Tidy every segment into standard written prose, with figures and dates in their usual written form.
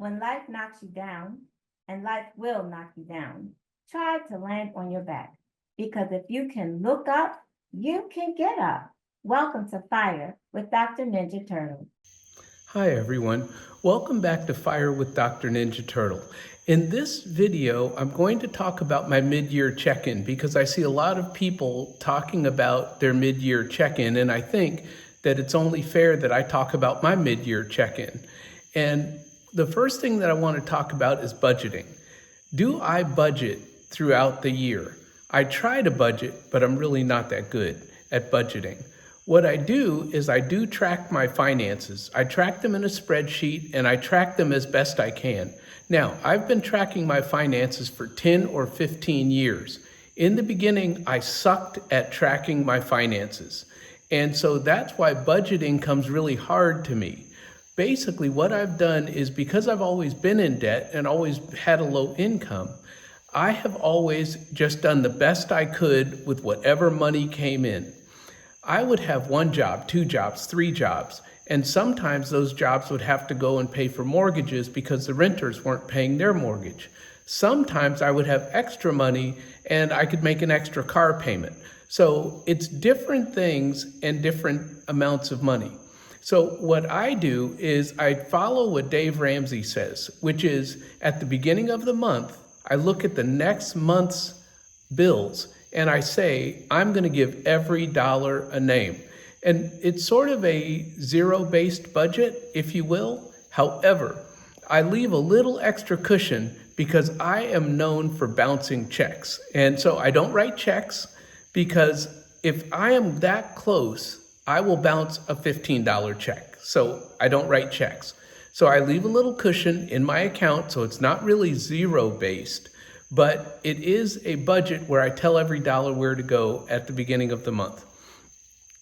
When life knocks you down, and life will knock you down, try to land on your back. Because if you can look up, you can get up. Welcome to Fire with Dr. Ninja Turtle. Hi everyone, welcome back to Fire with Dr. Ninja Turtle. In this video, I'm going to talk about my mid-year check-in because I see a lot of people talking about their mid-year check-in, and I think that it's only fair that I talk about my mid-year check-in. And the first thing that I want to talk about is budgeting. Do I budget throughout the year? I try to budget, but I'm really not that good at budgeting. What I do is I do track my finances. I track them in a spreadsheet and I track them as best I can. Now, I've been tracking my finances for 10 or 15 years. In the beginning, I sucked at tracking my finances. And so that's why budgeting comes really hard to me. Basically, what I've done is because I've always been in debt and always had a low income, I have always just done the best I could with whatever money came in. I would have one job, two jobs, three jobs, and sometimes those jobs would have to go and pay for mortgages because the renters weren't paying their mortgage. Sometimes I would have extra money and I could make an extra car payment. So it's different things and different amounts of money. So what I do is I follow what Dave Ramsey says, which is at the beginning of the month, I look at the next month's bills and I say, I'm going to give every dollar a name. And it's sort of a zero-based budget, if you will. However, I leave a little extra cushion because I am known for bouncing checks. And so I don't write checks because if I am that close, I will bounce a $15 check. So I don't write checks. So I leave a little cushion in my account, so it's not really zero-based, but it is a budget where I tell every dollar where to go at the beginning of the month.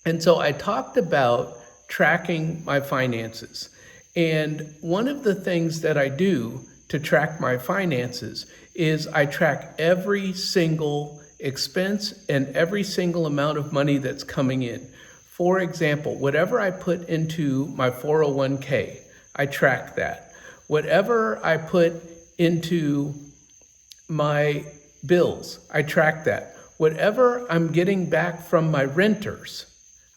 And so I talked about tracking my finances. And one of the things that I do to track my finances is I track every single expense and every single amount of money that's coming in. For example, whatever I put into my 401k, I track that. Whatever I put into my bills, I track that. Whatever I'm getting back from my renters,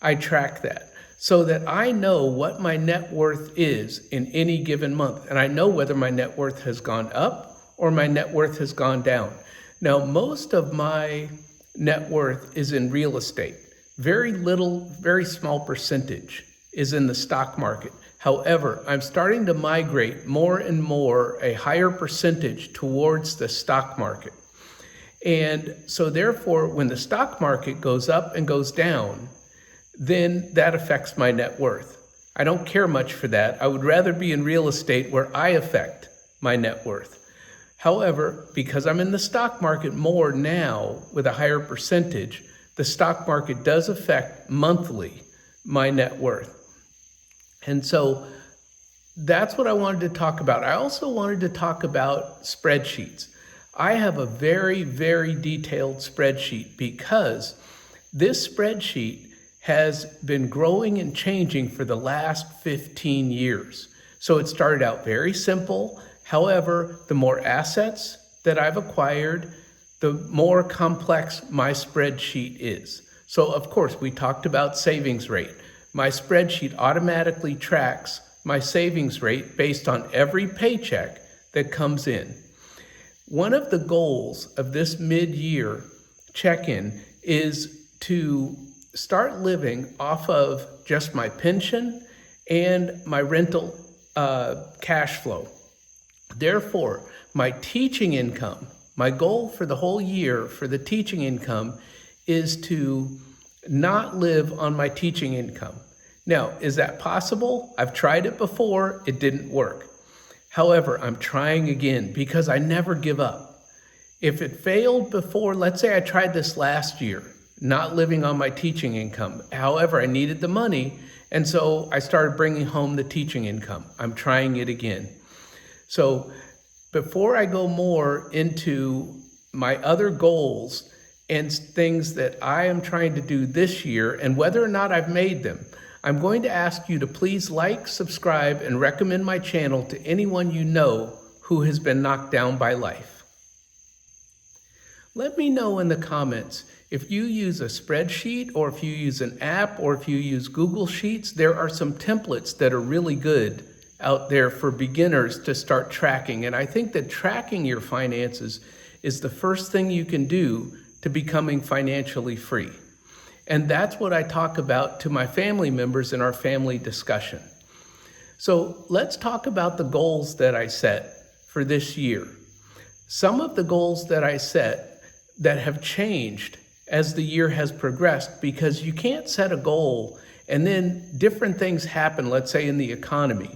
I track that so that I know what my net worth is in any given month. And I know whether my net worth has gone up or my net worth has gone down. Now, most of my net worth is in real estate. Very little, very small percentage is in the stock market. However, I'm starting to migrate more and more a higher percentage towards the stock market. And so therefore, when the stock market goes up and goes down, then that affects my net worth. I don't care much for that. I would rather be in real estate where I affect my net worth. However, because I'm in the stock market more now with a higher percentage, the stock market does affect monthly my net worth. And so that's what I wanted to talk about. I also wanted to talk about spreadsheets. I have a very, very detailed spreadsheet because this spreadsheet has been growing and changing for the last 15 years. So it started out very simple. However, the more assets that I've acquired, the more complex my spreadsheet is. So of course, we talked about savings rate. My spreadsheet automatically tracks my savings rate based on every paycheck that comes in. One of the goals of this mid-year check-in is to start living off of just my pension and my rental cash flow. Therefore, my teaching income, my goal for the whole year for the teaching income is to not live on my teaching income. Now, is that possible? I've tried it before, it didn't work. However, I'm trying again because I never give up. If it failed before, let's say I tried this last year, not living on my teaching income. However, I needed the money, and so I started bringing home the teaching income. I'm trying it again. So before I go more into my other goals and things that I am trying to do this year and whether or not I've made them, I'm going to ask you to please like, subscribe, and recommend my channel to anyone you know who has been knocked down by life. Let me know in the comments if you use a spreadsheet or if you use an app or if you use Google Sheets. There are some templates that are really good out there for beginners to start tracking. And I think that tracking your finances is the first thing you can do to becoming financially free. And that's what I talk about to my family members in our family discussion. So let's talk about the goals that I set for this year. Some of the goals that I set that have changed as the year has progressed, because you can't set a goal and then different things happen, let's say in the economy,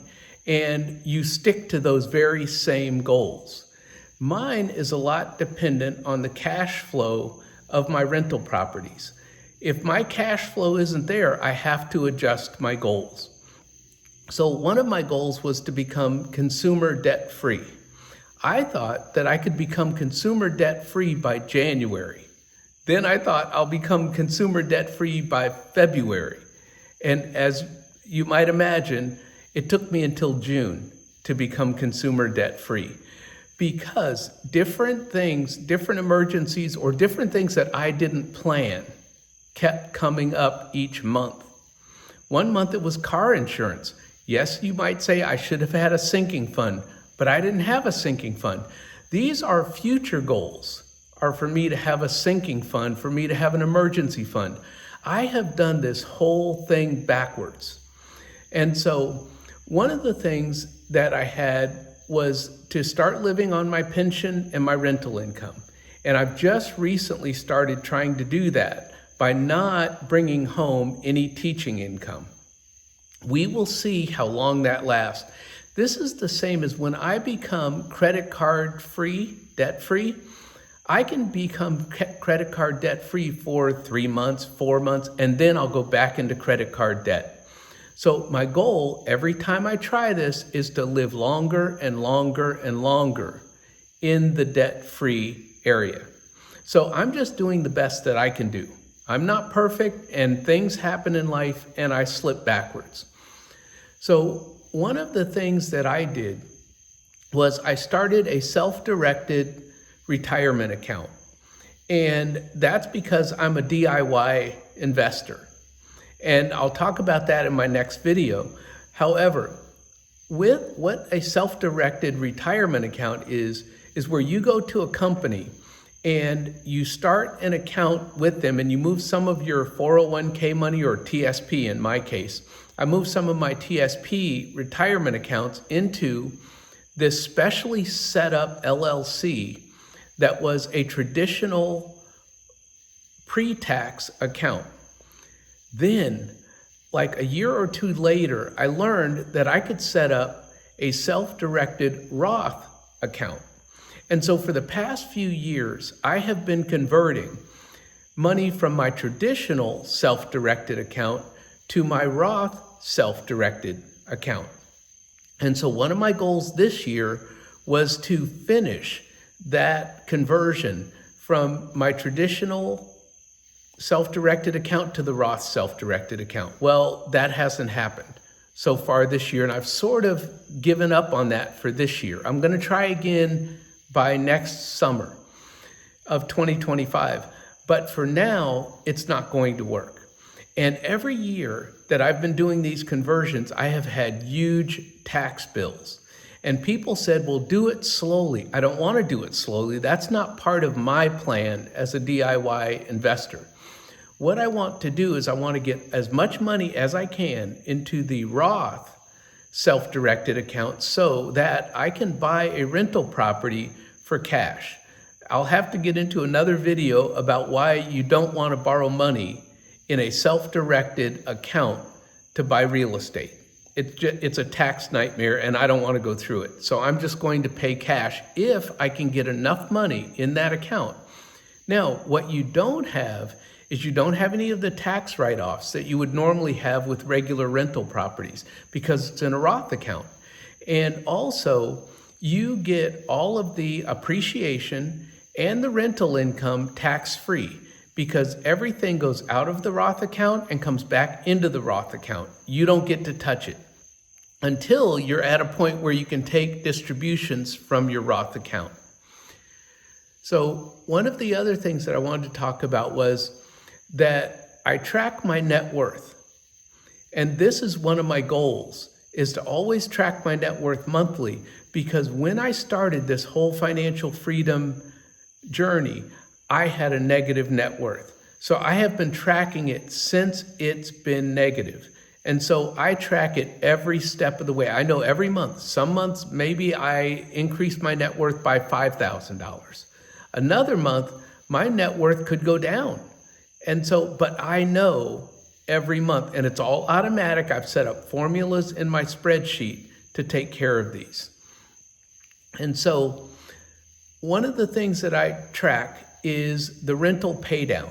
and you stick to those very same goals. Mine is a lot dependent on the cash flow of my rental properties. If my cash flow isn't there, I have to adjust my goals. So one of my goals was to become consumer debt free. I thought that I could become consumer debt free by January. Then I thought I'll become consumer debt free by February. And as you might imagine, it took me until June to become consumer debt free, because different things, different emergencies, or different things that I didn't plan kept coming up each month. One month it was car insurance. Yes, you might say I should have had a sinking fund, but I didn't have a sinking fund. These are future goals, are for me to have a sinking fund, for me to have an emergency fund. I have done this whole thing backwards. And so one of the things that I had was to start living on my pension and my rental income. And I've just recently started trying to do that by not bringing home any teaching income. We will see how long that lasts. This is the same as when I become credit card free, debt free. I can become credit card debt free for 3 months, 4 months, and then I'll go back into credit card debt. So my goal every time I try this is to live longer and longer and longer in the debt-free area. So I'm just doing the best that I can do. I'm not perfect, and things happen in life and I slip backwards. So one of the things that I did was I started a self-directed retirement account. And that's because I'm a DIY investor. And I'll talk about that in my next video. However, with what a self-directed retirement account is where you go to a company and you start an account with them and you move some of your 401k money, or TSP in my case. I moved some of my TSP retirement accounts into this specially set up LLC that was a traditional pre-tax account. Then, like a year or two later, I learned that I could set up a self-directed Roth account. And so for the past few years, I have been converting money from my traditional self-directed account to my Roth self-directed account. And so one of my goals this year was to finish that conversion from my traditional self-directed account to the Roth self-directed account. Well, that hasn't happened so far this year, and I've sort of given up on that for this year. I'm going to try again by next summer of 2025. But for now, it's not going to work. And every year that I've been doing these conversions, I have had huge tax bills. And people said, well, do it slowly. I don't want to do it slowly. That's not part of my plan as a DIY investor. What I want to do is I want to get as much money as I can into the Roth self-directed account so that I can buy a rental property for cash. I'll have to get into another video about why you don't want to borrow money in a self-directed account to buy real estate. It's a tax nightmare and I don't want to go through it. So I'm just going to pay cash if I can get enough money in that account. Now, what you don't have is you don't have any of the tax write-offs that you would normally have with regular rental properties because it's in a Roth account. And also, you get all of the appreciation and the rental income tax-free because everything goes out of the Roth account and comes back into the Roth account. You don't get to touch it until you're at a point where you can take distributions from your Roth account. So one of the other things that I wanted to talk about was that I track my net worth. And this is one of my goals, is to always track my net worth monthly, because when I started this whole financial freedom journey, I had a negative net worth. So I have been tracking it since it's been negative. And so I track it every step of the way. I know every month, some months, maybe I increase my net worth by $5,000. Another month, my net worth could go down. And so, but I know every month, and it's all automatic. I've set up formulas in my spreadsheet to take care of these. And so one of the things that I track is the rental pay down.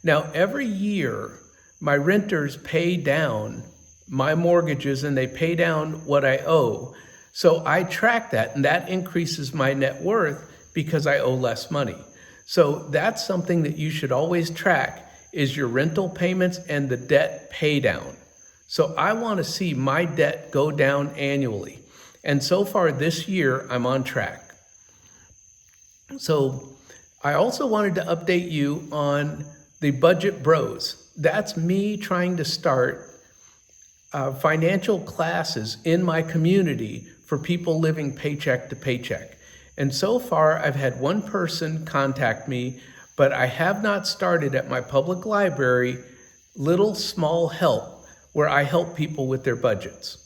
Now, every year, my renters pay down my mortgages and they pay down what I owe. So I track that, and that increases my net worth because I owe less money. So that's something that you should always track, is your rental payments and the debt pay down. So I want to see my debt go down annually. And so far this year, I'm on track. So I also wanted to update you on the Budget Bros. That's me trying to start financial classes in my community for people living paycheck to paycheck. And so far, I've had one person contact me, but I have not started at my public library Little Small Help, where I help people with their budgets.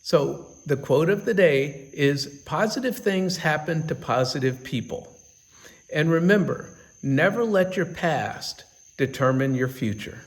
So the quote of the day is, "Positive things happen to positive people." And remember, never let your past determine your future.